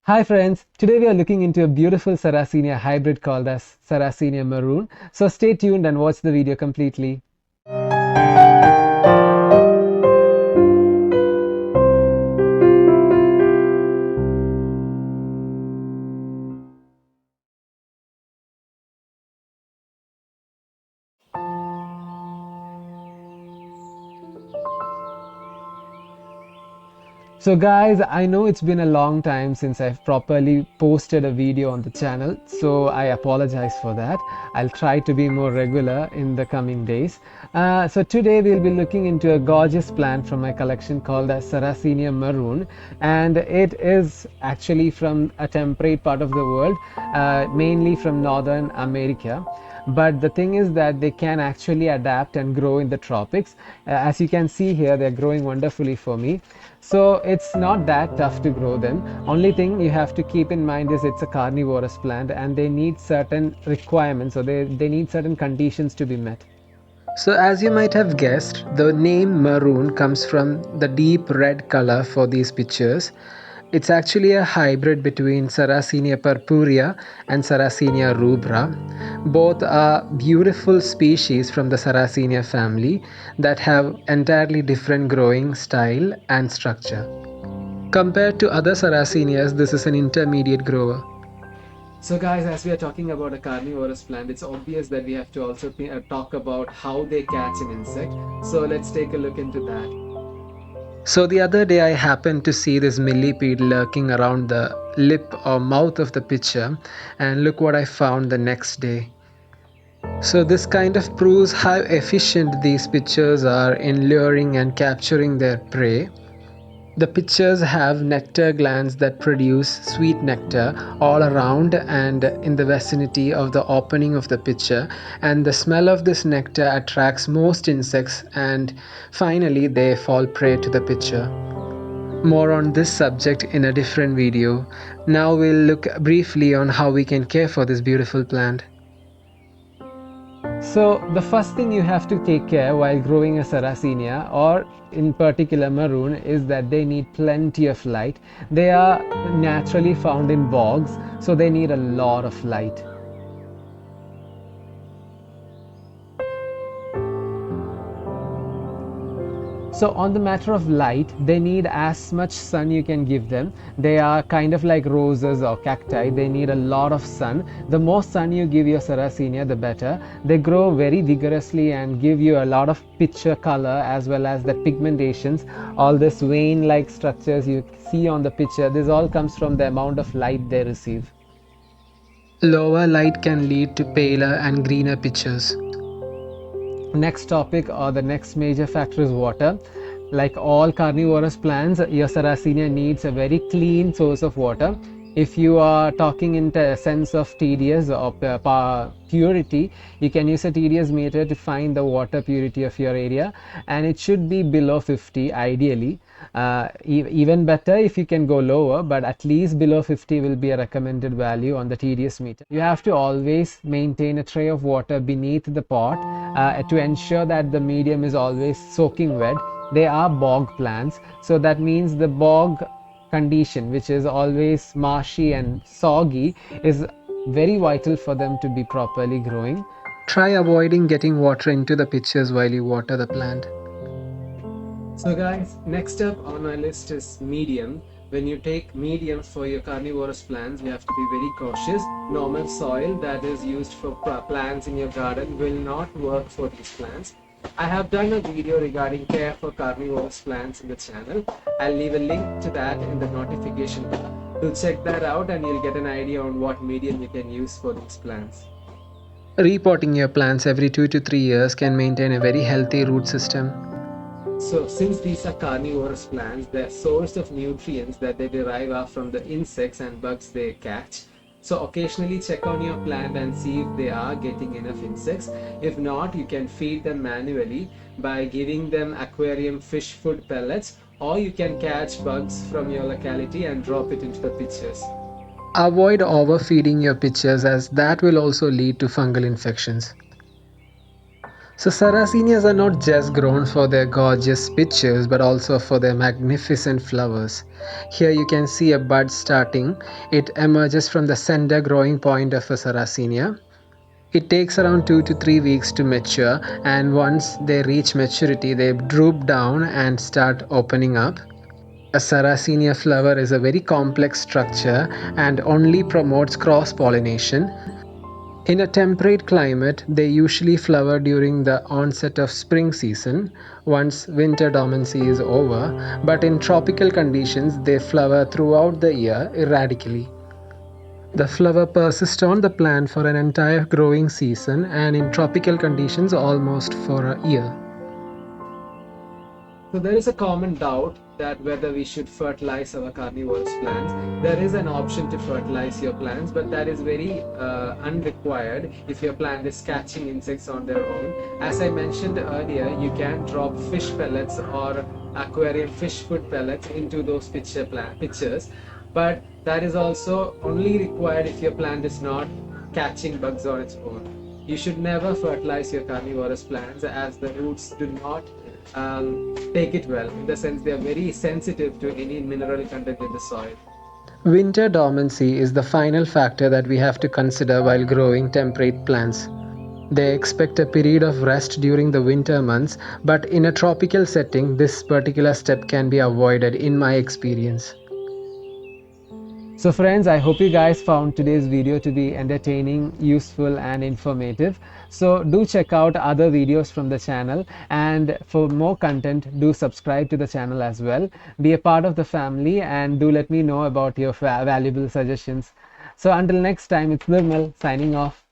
Hi friends, today we are looking into a beautiful Sarracenia hybrid called as Sarracenia Maroon. So stay tuned and watch the video completely. So guys, I know it's been a long time since I've properly posted a video on the channel, so I apologize for that. I'll try to be more regular in the coming days. So today we'll be looking into a gorgeous plant from my collection called as Sarracenia Maroon, and it is actually from a temperate part of the world, mainly from Northern America. But the thing is that they can actually adapt and grow in the tropics. As you can see here, they're growing wonderfully for me. So it's not that tough to grow them. Only thing you have to keep in mind is it's a carnivorous plant and they need certain requirements, or they need certain conditions to be met. So as you might have guessed, the name maroon comes from the deep red color for these pictures. It's actually a hybrid between Sarracenia purpurea and Sarracenia rubra. Both are beautiful species from the Sarracenia family that have entirely different growing style and structure. Compared to other Sarracenias, this is an intermediate grower. So guys, as we are talking about a carnivorous plant, it's obvious that we have to also talk about how they catch an insect. So let's take a look into that. So the other day I happened to see this millipede lurking around the lip or mouth of the pitcher, and look what I found the next day. So this kind of proves how efficient these pitchers are in luring and capturing their prey. The pitchers have nectar glands that produce sweet nectar all around and in the vicinity of the opening of the pitcher, and the smell of this nectar attracts most insects, and finally they fall prey to the pitcher. More on this subject in a different video. Now we'll look briefly on how we can care for this beautiful plant. So the first thing you have to take care while growing a Sarracenia, or in particular maroon, is that they need plenty of light. They are naturally found in bogs, so they need a lot of light. So on the matter of light, they need as much sun you can give them. They are kind of like roses or cacti. They need a lot of sun. The more sun you give your Sarracenia, the better. They grow very vigorously and give you a lot of picture color, as well as the pigmentations. All this vein-like structures you see on the picture, this all comes from the amount of light they receive. Lower light can lead to paler and greener pictures. Next topic, or the next major factor, is water. Like all carnivorous plants, your Sarracenia needs a very clean source of water. If you are talking in a sense of TDS or purity, you can use a TDS meter to find the water purity of your area, and it should be below 50 ideally. Even better if you can go lower, but at least below 50 will be a recommended value on the TDS meter. You have to always maintain a tray of water beneath the pot to ensure that the medium is always soaking wet. They are bog plants, so that means the bog condition, which is always marshy and soggy, is very vital for them to be properly growing. Try avoiding getting water into the pitchers while you water the plant. So guys, next up on my list is medium. When you take medium for your carnivorous plants, you have to be very cautious. Normal soil that is used for plants in your garden will not work for these plants. I have done a video regarding care for carnivorous plants in the channel. I'll leave a link to that in the notification bar. Do check that out and you'll get an idea on what medium you can use for these plants. Repotting your plants every 2 to 3 years can maintain a very healthy root system. So since these are carnivorous plants, their source of nutrients that they derive are from the insects and bugs they catch. So occasionally check on your plant and see if they are getting enough insects. If not, you can feed them manually by giving them aquarium fish food pellets, or you can catch bugs from your locality and drop it into the pitchers. Avoid overfeeding your pitchers, as that will also lead to fungal infections. So Sarracenias are not just grown for their gorgeous pictures but also for their magnificent flowers. Here you can see a bud starting. It emerges from the center growing point of a Sarracenia. It takes around 2 to 3 weeks to mature, and once they reach maturity they droop down and start opening up. A Sarracenia flower is a very complex structure and only promotes cross pollination. In a temperate climate, they usually flower during the onset of spring season, once winter dormancy is over, but in tropical conditions, they flower throughout the year erratically. The flower persists on the plant for an entire growing season and in tropical conditions almost for a year. So there is a common doubt that whether we should fertilize our carnivorous plants. There is an option to fertilize your plants, but that is very unrequired if your plant is catching insects on their own. As I mentioned earlier, you can drop fish pellets or aquarium fish food pellets into those pitchers, but that is also only required if your plant is not catching bugs on its own. You should never fertilize your carnivorous plants as the roots do not take it well. In the sense, they are very sensitive to any mineral content in the soil. Winter dormancy is the final factor that we have to consider while growing temperate plants. They expect a period of rest during the winter months, but in a tropical setting, this particular step can be avoided in my experience. So friends, I hope you guys found today's video to be entertaining, useful and informative. So do check out other videos from the channel, and for more content do subscribe to the channel as well. Be a part of the family and do let me know about your valuable suggestions. So until next time, it's Nirmal signing off.